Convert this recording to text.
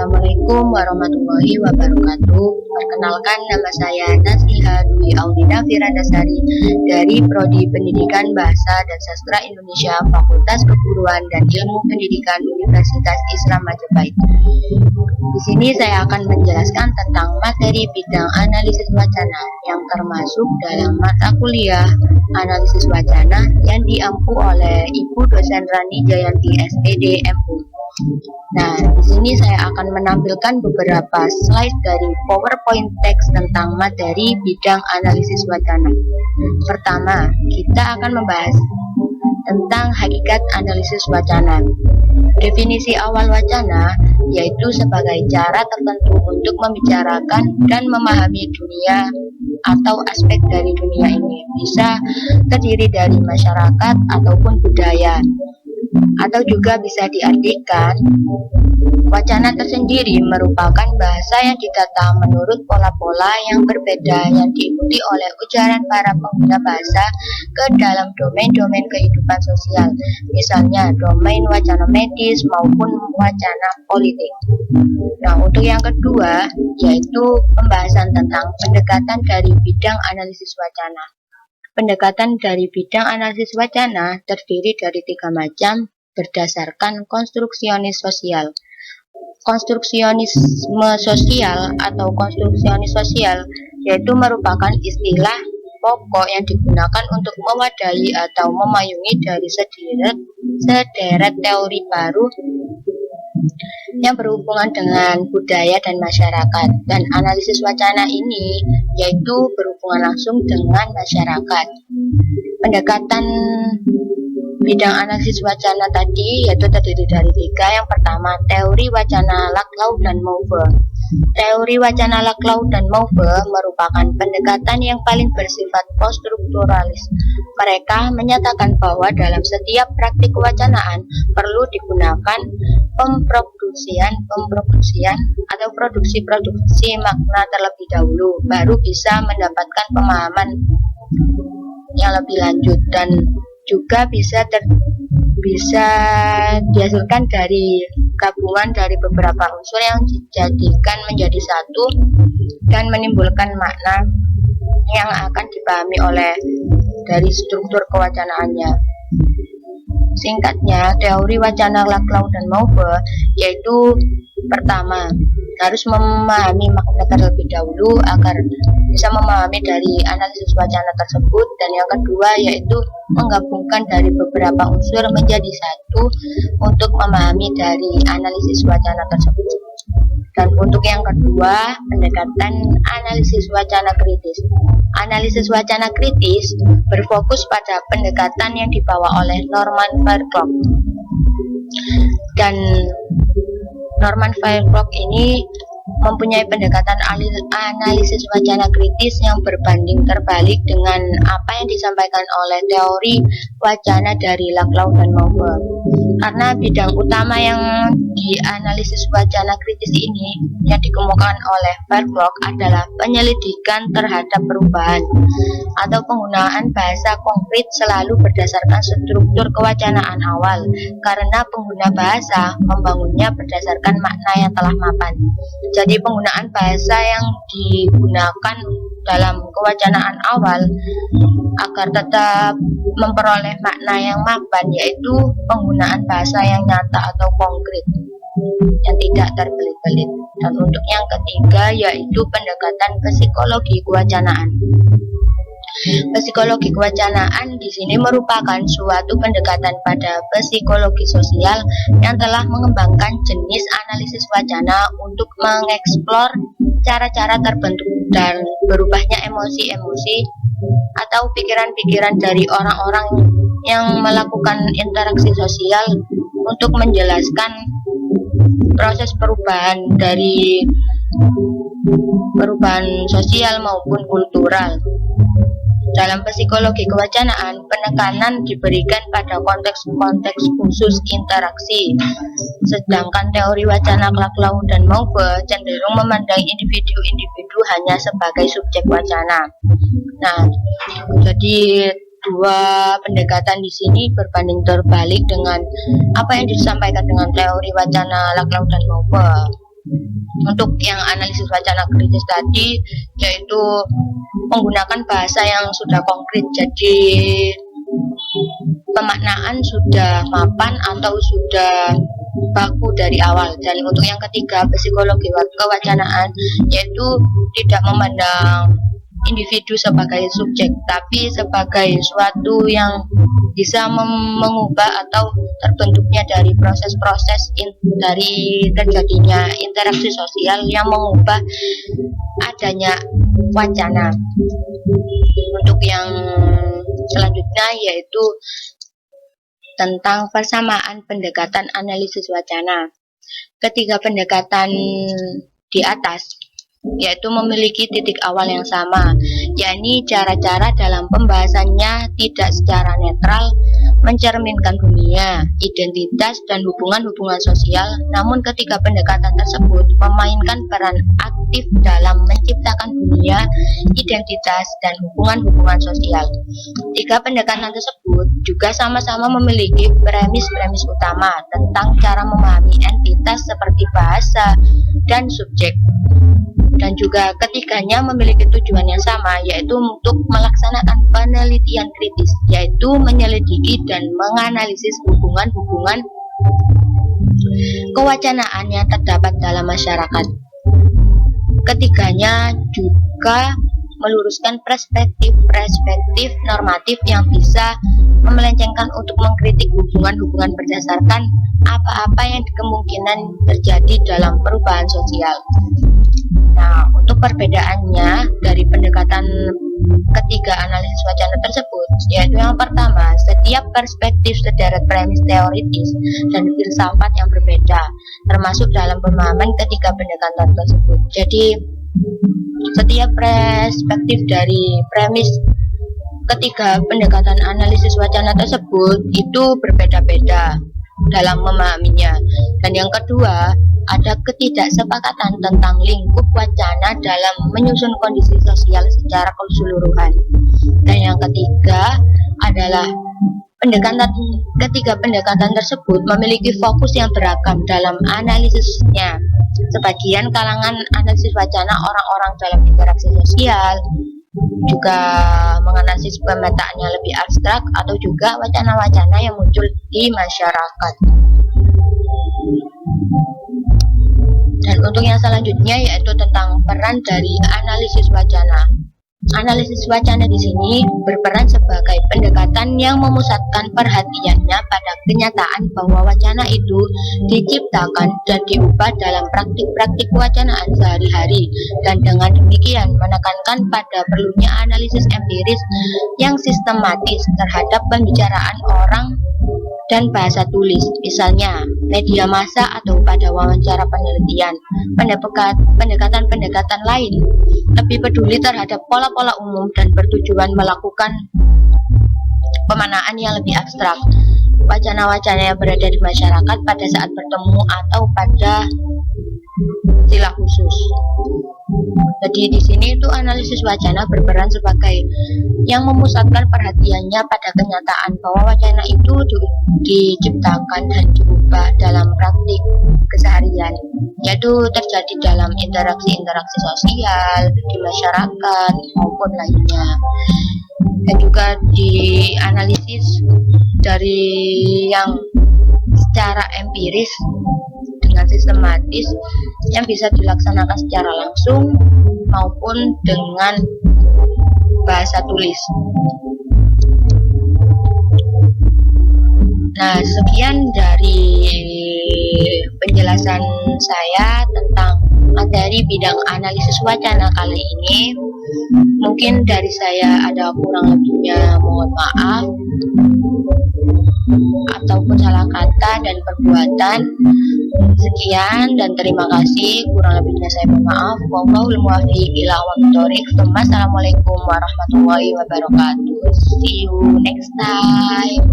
Assalamualaikum warahmatullahi wabarakatuh. Perkenalkan, nama saya Nasiha Dwi Audina Firandasari dari Prodi Pendidikan Bahasa dan Sastra Indonesia, Fakultas Keguruan dan Ilmu Pendidikan Universitas Islam Majapahit. Di sini saya akan menjelaskan tentang materi bidang analisis wacana yang termasuk dalam mata kuliah analisis wacana yang diampu oleh Ibu Dosen Rani Jayanti SPD MU. Nah, di sini saya akan menampilkan beberapa slide dari PowerPoint text tentang materi bidang analisis wacana. Pertama, kita akan membahas tentang hakikat analisis wacana. Definisi awal wacana yaitu sebagai cara tertentu untuk membicarakan dan memahami dunia atau aspek dari dunia ini. Bisa terdiri dari masyarakat ataupun budaya. Atau juga bisa diartikan, wacana tersendiri merupakan bahasa yang ditata menurut pola-pola yang berbeda yang diikuti oleh ujaran para pengguna bahasa ke dalam domain-domain kehidupan sosial, misalnya domain wacana medis maupun wacana politik. Nah, untuk yang kedua, yaitu pembahasan tentang pendekatan dari bidang analisis wacana. Pendekatan dari bidang analisis wacana terdiri dari 3 macam berdasarkan konstruksionis sosial. Konstruksionisme sosial atau konstruksionis sosial yaitu merupakan istilah pokok yang digunakan untuk mewadahi atau memayungi dari sederet teori baru yang berhubungan dengan budaya dan masyarakat, dan analisis wacana ini yaitu berhubungan langsung dengan masyarakat. Pendekatan bidang analisis wacana tadi yaitu terdiri dari 3. Yang pertama, teori wacana Laclau dan Mauve. Teori wacana Laclau dan Mauve merupakan pendekatan yang paling bersifat poststrukturalis. Mereka menyatakan bahwa dalam setiap praktik kewacanaan perlu digunakan pemproduksian atau produksi makna terlebih dahulu, baru bisa mendapatkan pemahaman yang lebih lanjut, dan juga bisa dihasilkan dari gabungan dari beberapa unsur yang dijadikan menjadi satu dan menimbulkan makna yang akan dipahami oleh dari struktur kewacanaannya. Singkatnya, teori wacana Laclau dan Mauve yaitu pertama, harus memahami makna terlebih dahulu agar bisa memahami dari analisis wacana tersebut, dan yang kedua yaitu menggabungkan dari beberapa unsur menjadi satu untuk memahami dari analisis wacana tersebut. Dan untuk yang kedua, pendekatan analisis wacana kritis. Analisis wacana kritis berfokus pada pendekatan yang dibawa oleh Norman Fairclough. Dan Norman Fairclough ini mempunyai pendekatan analisis wacana kritis yang berbanding terbalik dengan apa yang disampaikan oleh teori wacana dari Laclau dan Mauve. Karena bidang utama yang dianalisis wacana kritis ini yang dikemukakan oleh Fairclough adalah penyelidikan terhadap perubahan atau penggunaan bahasa konkret selalu berdasarkan struktur kewacanaan awal, karena pengguna bahasa membangunnya berdasarkan makna yang telah mapan. Jadi penggunaan bahasa yang digunakan dalam kewacanaan awal agar tetap memperoleh makna yang mapan yaitu penggunaan bahasa yang nyata atau konkret yang tidak terbelit-belit. Dan untuk yang ketiga yaitu pendekatan psikologi kewacanaan. Psikologi kewacanaan di sini merupakan suatu pendekatan pada psikologi sosial yang telah mengembangkan jenis analisis wacana untuk mengeksplor cara-cara terbentuk dan berubahnya emosi-emosi atau pikiran-pikiran dari orang-orang yang melakukan interaksi sosial untuk menjelaskan proses perubahan dari perubahan sosial maupun kultural. Dalam psikologi kewacanaan, penekanan diberikan pada konteks-konteks khusus interaksi, sedangkan teori wacana Laclau dan Mauve cenderung memandang individu-individu hanya sebagai subjek wacana. Nah, jadi dua pendekatan di sini berbanding terbalik dengan apa yang disampaikan dengan teori wacana Laclau dan Mauve. Untuk yang analisis wacana kritis tadi, yaitu menggunakan bahasa yang sudah konkret, jadi pemaknaan sudah mapan atau sudah baku dari awal. Dan untuk yang ketiga, psikologi kewacanaan, yaitu tidak memandang individu sebagai subjek, tapi sebagai suatu yang bisa mengubah atau terbentuknya dari proses-proses dari terjadinya interaksi sosial yang mengubah adanya wacana. Untuk yang selanjutnya yaitu tentang persamaan pendekatan analisis wacana. Ketiga pendekatan di atas yaitu memiliki titik awal yang sama, yakni cara-cara dalam pembahasannya tidak secara netral mencerminkan dunia, identitas, dan hubungan-hubungan sosial, namun ketiga pendekatan tersebut memainkan peran aktif dalam menciptakan dunia, identitas, dan hubungan-hubungan sosial. Tiga pendekatan tersebut juga sama-sama memiliki premis-premis utama tentang cara memahami entitas seperti bahasa dan subjek. Dan juga ketiganya memiliki tujuan yang sama, yaitu untuk melaksanakan penelitian kritis, yaitu menyelidiki dan menganalisis hubungan-hubungan kewacanaan yang terdapat dalam masyarakat. Ketiganya juga meluruskan perspektif normatif yang bisa memelencengkan untuk mengkritik hubungan-hubungan berdasarkan apa-apa yang kemungkinan terjadi dalam perubahan sosial. Nah, untuk perbedaannya dari pendekatan ketiga analisis wacana tersebut, yaitu yang pertama, setiap perspektif sederet premis teoritis dan filsafat yang berbeda, termasuk dalam pemahaman ketiga pendekatan tersebut. Jadi, setiap perspektif dari premis ketiga pendekatan analisis wacana tersebut itu berbeda-beda dalam memahaminya. Dan yang kedua, ada ketidaksepakatan tentang lingkup wacana dalam menyusun kondisi sosial secara keseluruhan. Dan yang ketiga adalah ketiga pendekatan tersebut memiliki fokus yang beragam dalam analisisnya. Sebagian kalangan analisis wacana orang-orang dalam interaksi sosial, juga menganalisis pemetaannya lebih abstrak, atau juga wacana-wacana yang muncul di masyarakat. Dan untuk yang selanjutnya yaitu tentang peran dari analisis wacana. Analisis wacana di sini berperan sebagai pendekatan yang memusatkan perhatiannya pada kenyataan bahwa wacana itu diciptakan dan diubah dalam praktik-praktik kewacanaan sehari-hari, dan dengan demikian menekankan pada perlunya analisis empiris yang sistematis terhadap pembicaraan orang dan bahasa tulis, misalnya media massa atau pada wawancara penelitian. Pendekatan-pendekatan lain lebih peduli terhadap pola-pola umum dan bertujuan melakukan pemanaan yang lebih abstrak. Wacana-wacana yang berada di masyarakat pada saat bertemu atau pada sila khusus. Jadi di sini itu analisis wacana berperan sebagai yang memusatkan perhatiannya pada kenyataan bahwa wacana itu diciptakan dan diubah dalam praktik keseharian, yaitu terjadi dalam interaksi-interaksi sosial di masyarakat maupun lainnya. Dan juga dianalisis dari yang secara empiris dengan sistematis yang bisa dilaksanakan secara langsung maupun dengan bahasa tulis. Nah, sekian dari penjelasan saya tentang materi bidang analisis wacana kali ini. Mungkin dari saya ada kurang lebihnya, mohon maaf, ataupun salah kata dan perbuatan. Sekian dan terima kasih, kurang lebihnya saya mohon maaf. Wallahul muwaffiq ila aqwamit thoriq. Assalamualaikum warahmatullahi wabarakatuh. See you next time.